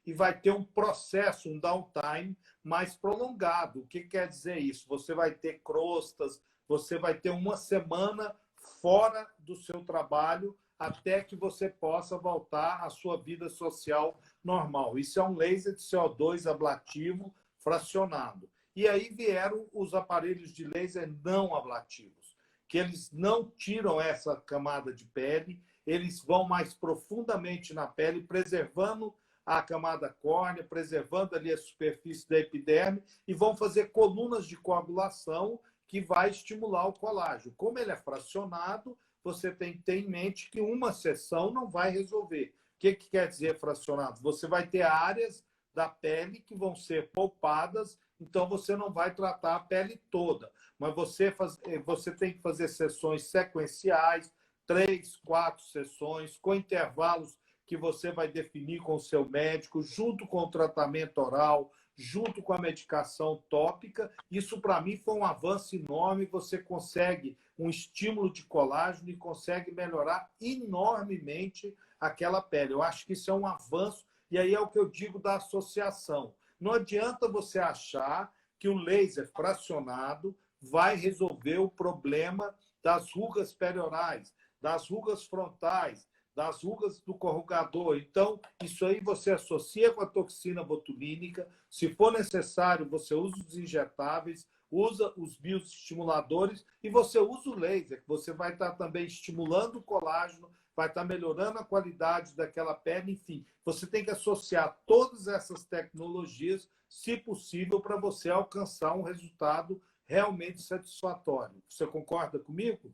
e vai ter um processo, um downtime mais prolongado. O que quer dizer isso? Você vai ter crostas, você vai ter uma semana fora do seu trabalho até que você possa voltar à sua vida social normal. Isso é um laser de CO2 ablativo fracionado. E aí vieram os aparelhos de laser não ablativos, que eles não tiram essa camada de pele, eles vão mais profundamente na pele, preservando a camada córnea, preservando ali a superfície da epiderme e vão fazer colunas de coagulação que vai estimular o colágeno. Como ele é fracionado, você tem que ter em mente que uma sessão não vai resolver. O que quer dizer fracionado? Você vai ter áreas da pele que vão ser poupadas, então você não vai tratar a pele toda. Mas você tem que fazer sessões sequenciais, 3, 4 sessões, com intervalos que você vai definir com o seu médico, junto com o tratamento oral, junto com a medicação tópica. Isso, para mim, foi um avanço enorme. Você consegue um estímulo de colágeno e consegue melhorar enormemente aquela pele. Eu acho que isso é um avanço, e aí é o que eu digo da associação. Não adianta você achar que o laser fracionado vai resolver o problema das rugas periorais, das rugas frontais, das rugas do corrugador. Então, isso aí você associa com a toxina botulínica. Se for necessário, você usa os injetáveis, usa os bioestimuladores e você usa o laser, que você vai estar também estimulando o colágeno, vai estar melhorando a qualidade daquela pele. Enfim, você tem que associar todas essas tecnologias, se possível, para você alcançar um resultado realmente satisfatório. Você concorda comigo?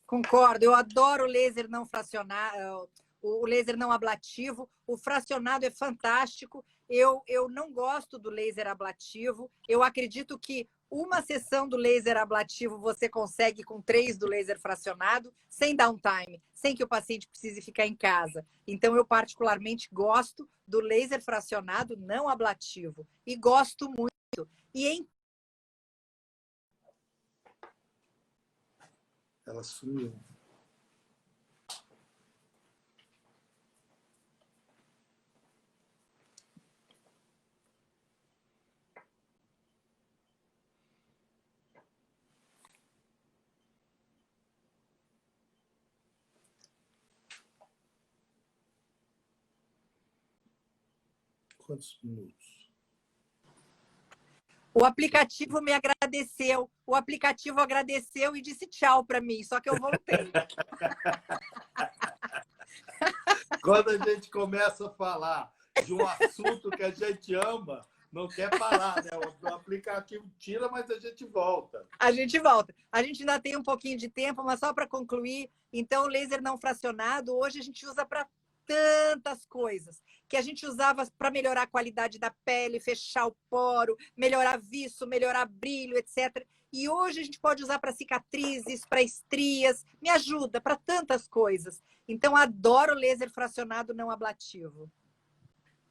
Concordo, eu adoro o laser não fracionado, o laser não ablativo. O fracionado é fantástico. Eu não gosto do laser ablativo. Eu acredito que uma sessão do laser ablativo você consegue com 3 do laser fracionado, sem downtime, sem que o paciente precise ficar em casa. Então, eu particularmente gosto do laser fracionado não ablativo. E gosto muito. E em Ela sumiu. Quantos minutos? O aplicativo me agradeceu. O aplicativo agradeceu e disse tchau para mim, só que eu voltei. Quando a gente começa a falar de um assunto que a gente ama, não quer parar, né? O aplicativo tira, mas a gente volta. A gente volta. A gente ainda tem um pouquinho de tempo, mas só para concluir. Então, o laser não fracionado, hoje a gente usa para tantas coisas que a gente usava para melhorar a qualidade da pele, fechar o poro, melhorar viço, melhorar brilho, etc. E hoje a gente pode usar para cicatrizes, para estrias, me ajuda para tantas coisas. Então, adoro laser fracionado não ablativo.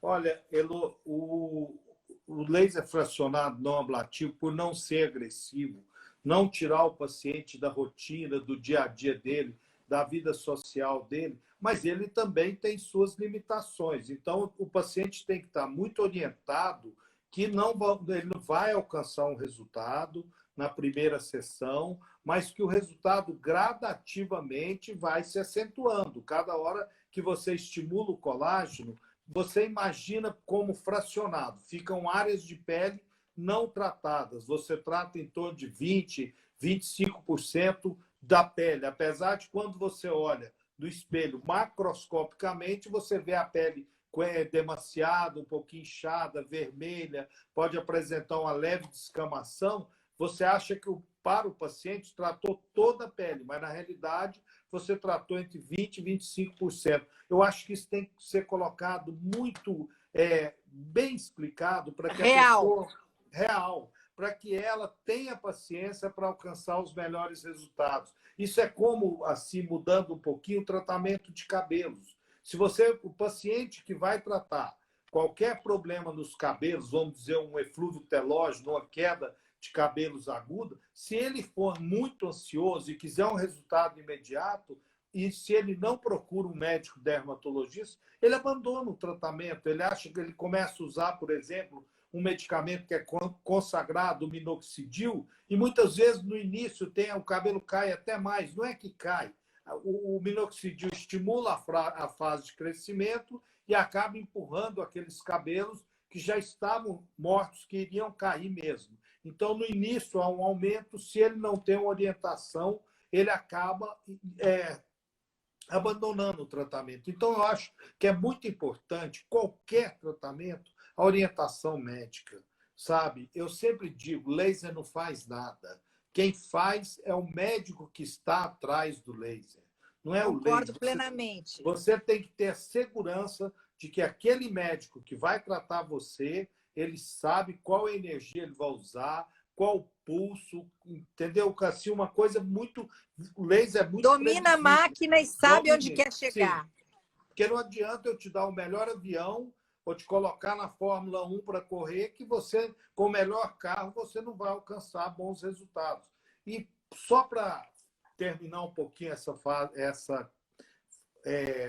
Olha, Elo, o laser fracionado não ablativo, por não ser agressivo, não tirar o paciente da rotina, do dia a dia dele, da vida social dele, mas ele também tem suas limitações. Então, o paciente tem que estar muito orientado que ele não vai alcançar um resultado na primeira sessão, mas que o resultado gradativamente vai se acentuando. Cada hora que você estimula o colágeno, você imagina como fracionado. Ficam áreas de pele não tratadas. Você trata em torno de 20%, 25% da pele. Apesar de quando você olha no espelho macroscopicamente, você vê a pele demasiada, um pouquinho inchada, vermelha, pode apresentar uma leve descamação. Você acha que para o paciente tratou toda a pele, mas na realidade você tratou entre 20% e 25%. Eu acho que isso tem que ser colocado muito bem explicado para que a pessoa real, para que ela tenha paciência para alcançar os melhores resultados. Isso é como, assim, mudando um pouquinho, o tratamento de cabelos. Se o paciente que vai tratar qualquer problema nos cabelos, vamos dizer, um eflúvio telógeno, uma queda de cabelos aguda, se ele for muito ansioso e quiser um resultado imediato, e se ele não procura um médico dermatologista, ele abandona o tratamento. Ele acha que ele começa a usar, por exemplo, um medicamento que é consagrado, o minoxidil, e muitas vezes no início o cabelo cai até mais. Não é que cai. O minoxidil estimula a fase de crescimento e acaba empurrando aqueles cabelos que já estavam mortos, que iriam cair mesmo. Então, no início, há um aumento. Se ele não tem uma orientação, ele acaba abandonando o tratamento. Então, eu acho que é muito importante, qualquer tratamento, a orientação médica, sabe? Eu sempre digo, laser não faz nada. Quem faz é o médico que está atrás do laser. Não é o laser. Concordo plenamente. Você tem que ter a segurança de que aquele médico que vai tratar você, ele sabe qual energia ele vai usar, qual pulso, entendeu? Assim, uma coisa muito... O laser é muito domina a máquina e sabe onde quer chegar. Sim. Porque não adianta eu te dar o melhor avião ou te colocar na Fórmula 1 para correr, que você, com o melhor carro, você não vai alcançar bons resultados. E só para terminar um pouquinho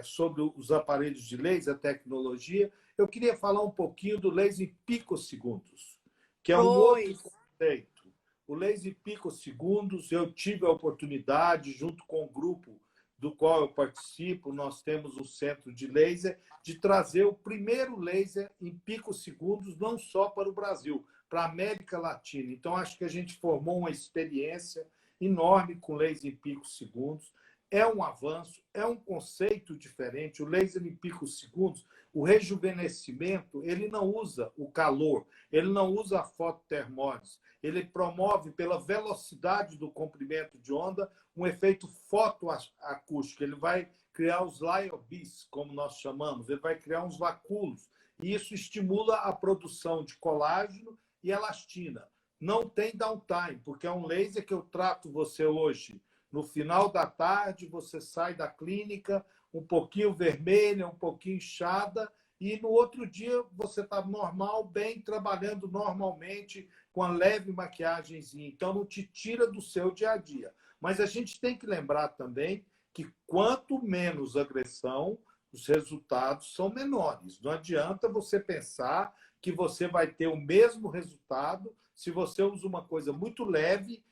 sobre os aparelhos de laser, a tecnologia, eu queria falar um pouquinho do laser picosegundos, que é um outro conceito. O laser picosegundos, eu tive a oportunidade, junto com o grupo do qual eu participo, nós temos um centro de laser, de trazer o primeiro laser em picosegundos, não só para o Brasil, para a América Latina. Então, acho que a gente formou uma experiência enorme com laser em picosegundos. É um avanço, é um conceito diferente. O laser em picosegundos, o rejuvenescimento, ele não usa o calor, ele não usa a fototermólise, ele promove, pela velocidade do comprimento de onda, um efeito fotoacústico. Ele vai criar os lyobis, como nós chamamos, ele vai criar uns vacúolos. E isso estimula a produção de colágeno e elastina. Não tem downtime, porque é um laser que eu trato você hoje. No final da tarde, você sai da clínica um pouquinho vermelha, um pouquinho inchada, e no outro dia você está normal, bem, trabalhando normalmente, com a leve maquiagemzinha. Então, não te tira do seu dia a dia. Mas a gente tem que lembrar também que quanto menos agressão, os resultados são menores. Não adianta você pensar que você vai ter o mesmo resultado se você usa uma coisa muito leve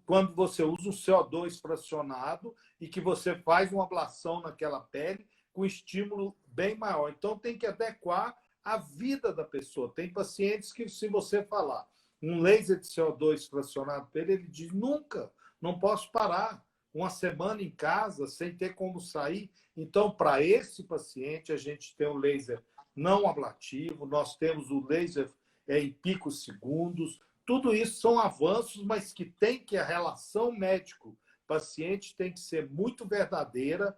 quando você usa o CO2 fracionado e que você faz uma ablação naquela pele com estímulo bem maior. Então, tem que adequar a vida da pessoa. Tem pacientes que, se você falar um laser de CO2 fracionado para ele, ele diz, nunca, não posso parar uma semana em casa sem ter como sair. Então, para esse paciente, a gente tem o laser não ablativo, nós temos o laser em picosegundos. Tudo isso são avanços, mas que tem que a relação médico-paciente tem que ser muito verdadeira,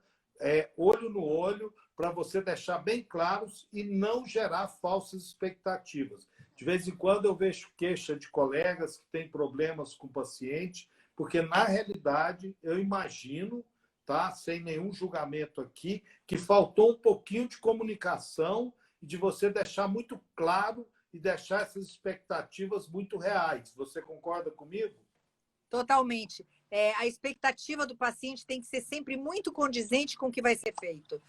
olho no olho, para você deixar bem claros e não gerar falsas expectativas. De vez em quando eu vejo queixa de colegas que têm problemas com o paciente, porque, na realidade, eu imagino, tá, sem nenhum julgamento aqui, que faltou um pouquinho de comunicação e de você deixar muito claro e deixar essas expectativas muito reais. Você concorda comigo? Totalmente. A expectativa do paciente tem que ser sempre muito condizente com o que vai ser feito.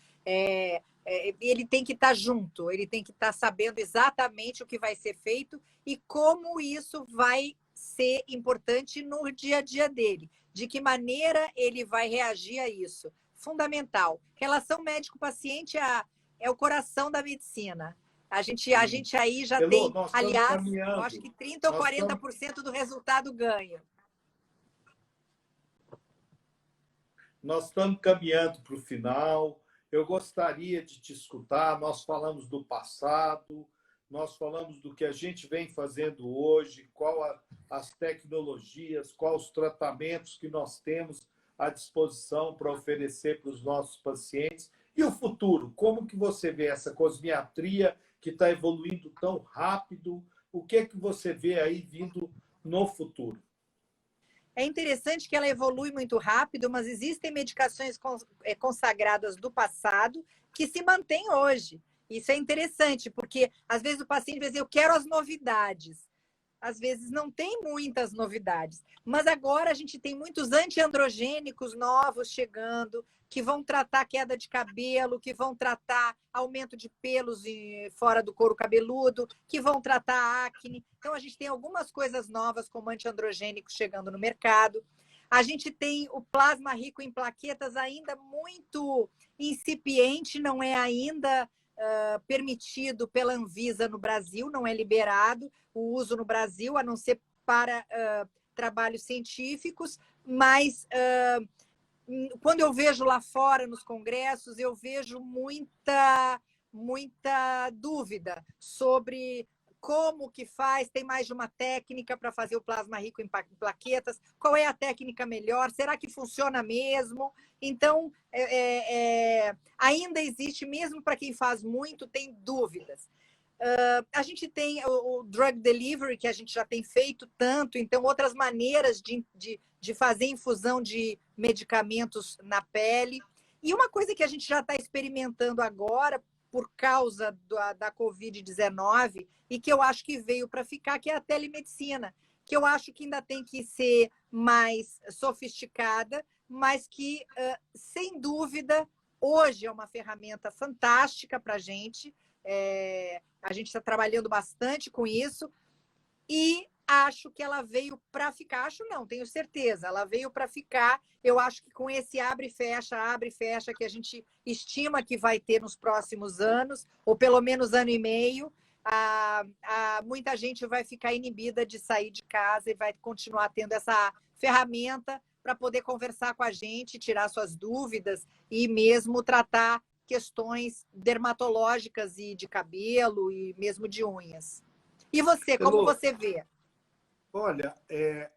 Ele tem que estar junto, ele tem que estar sabendo exatamente o que vai ser feito e como isso vai ser importante no dia a dia dele. De que maneira ele vai reagir a isso. Fundamental. Relação médico-paciente é o coração da medicina. A gente aí já Elô, tem, nós estamos aliás, eu acho caminhando. que 30% ou 40% do resultado ganha. Nós estamos caminhando para o final. Eu gostaria de te escutar. Nós falamos do passado, nós falamos do que a gente vem fazendo hoje, as tecnologias, quais os tratamentos que nós temos à disposição para oferecer para os nossos pacientes. E o futuro? Como que você vê essa cosmiatria que está evoluindo tão rápido? O que é que você vê aí vindo no futuro? É interessante que ela evolui muito rápido, mas existem medicações consagradas do passado que se mantêm hoje. Isso é interessante, porque às vezes o paciente vai dizer, eu quero as novidades. Às vezes não tem muitas novidades. Mas agora a gente tem muitos antiandrogênicos novos chegando, que vão tratar queda de cabelo, que vão tratar aumento de pelos fora do couro cabeludo, que vão tratar acne. Então, a gente tem algumas coisas novas como antiandrogênicos chegando no mercado. A gente tem o plasma rico em plaquetas ainda muito incipiente, não é ainda permitido pela Anvisa no Brasil, não é liberado o uso no Brasil, a não ser para trabalhos científicos, mas quando eu vejo lá fora nos congressos, eu vejo muita dúvida sobre como que faz, tem mais de uma técnica para fazer o plasma rico em plaquetas, qual é a técnica melhor, será que funciona mesmo? Então, ainda existe, mesmo para quem faz muito, tem dúvidas. A gente tem o drug delivery, que a gente já tem feito tanto, então outras maneiras de fazer infusão de medicamentos na pele. E uma coisa que a gente já está experimentando agora, por causa da Covid-19, e que eu acho que veio para ficar, que é a telemedicina, que eu acho que ainda tem que ser mais sofisticada, mas que, sem dúvida, hoje é uma ferramenta fantástica para a gente. A gente está trabalhando bastante com isso e acho que ela veio para ficar. Acho não, tenho certeza. Ela veio para ficar. Eu acho que com esse abre e fecha que a gente estima que vai ter nos próximos anos, ou pelo menos ano e meio, muita gente vai ficar inibida de sair de casa e vai continuar tendo essa ferramenta para poder conversar com a gente, tirar suas dúvidas e mesmo tratar questões dermatológicas e de cabelo e mesmo de unhas. E você, como você vê? Olha,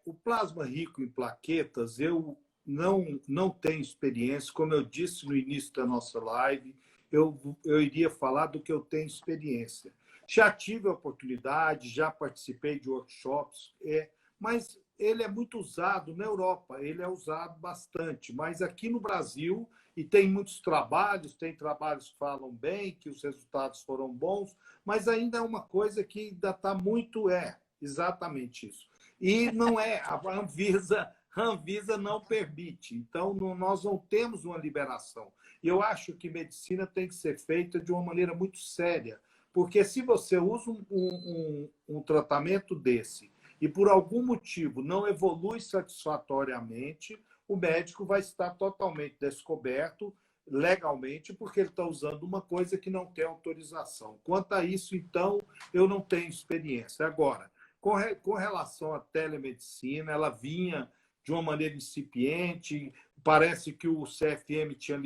o plasma rico em plaquetas, eu não tenho experiência. Como eu disse no início da nossa live, eu iria falar do que eu tenho experiência. Já tive a oportunidade, já participei de workshops, mas ele é muito usado na Europa, ele é usado bastante, mas aqui no Brasil, e tem muitos trabalhos, tem trabalhos que falam bem, que os resultados foram bons, mas ainda é uma coisa que ainda está muito... Exatamente isso. E não a Anvisa não permite. Então, nós não temos uma liberação. E eu acho que medicina tem que ser feita de uma maneira muito séria, porque se você usa um tratamento desse e por algum motivo não evolui satisfatoriamente, o médico vai estar totalmente descoberto legalmente, porque ele está usando uma coisa que não tem autorização. Quanto a isso, então, eu não tenho experiência. Agora, com relação à telemedicina, ela vinha de uma maneira incipiente, parece que o CFM tinha...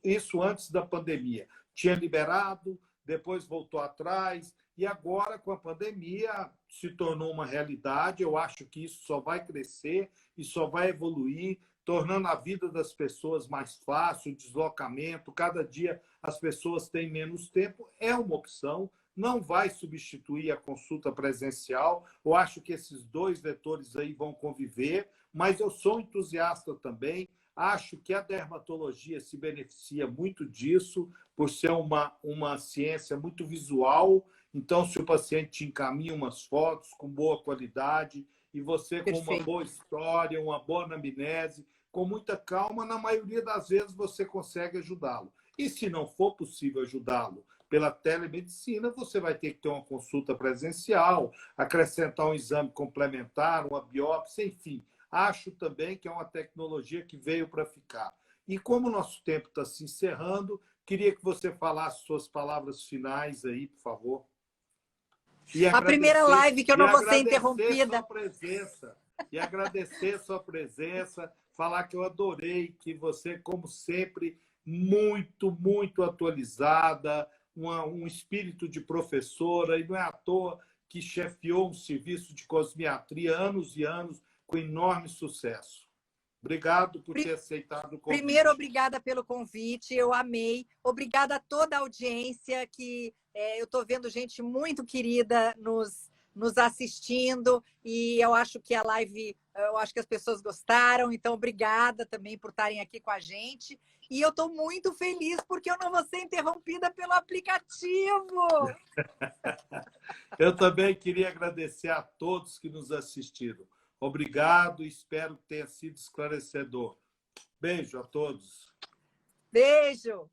Isso antes da pandemia. Tinha liberado, depois voltou atrás, e agora, com a pandemia, se tornou uma realidade. Eu acho que isso só vai crescer e só vai evoluir. tornando a vida das pessoas mais fácil, o deslocamento. Cada dia as pessoas têm menos tempo. É uma opção, não vai substituir a consulta presencial. Eu acho que esses dois vetores aí vão conviver, mas eu sou entusiasta também. Acho que a dermatologia se beneficia muito disso, por ser uma ciência muito visual. Então, se o paciente te encaminha umas fotos com boa qualidade e você com uma boa história, uma boa anamnese, com muita calma, na maioria das vezes você consegue ajudá-lo. E se não for possível ajudá-lo pela telemedicina, você vai ter que ter uma consulta presencial, acrescentar um exame complementar, uma biópsia, enfim. Acho também que é uma tecnologia que veio para ficar. E como o nosso tempo está se encerrando, queria que você falasse suas palavras finais aí, por favor. A primeira live que eu não vou ser interrompida. E agradecer sua presença, falar que eu adorei, que você, como sempre, muito, muito atualizada, um espírito de professora, e não é à toa que chefiou um serviço de cosmiatria anos e anos, com enorme sucesso. Obrigado por ter aceitado o convite. Primeiro, obrigada pelo convite, eu amei. Obrigada a toda a audiência, que eu estou vendo gente muito querida nos assistindo, e eu acho que a live, eu acho que as pessoas gostaram, então obrigada também por estarem aqui com a gente. E eu estou muito feliz porque eu não vou ser interrompida pelo aplicativo. Eu também queria agradecer a todos que nos assistiram. Obrigado, espero que tenha sido esclarecedor. Beijo a todos. Beijo.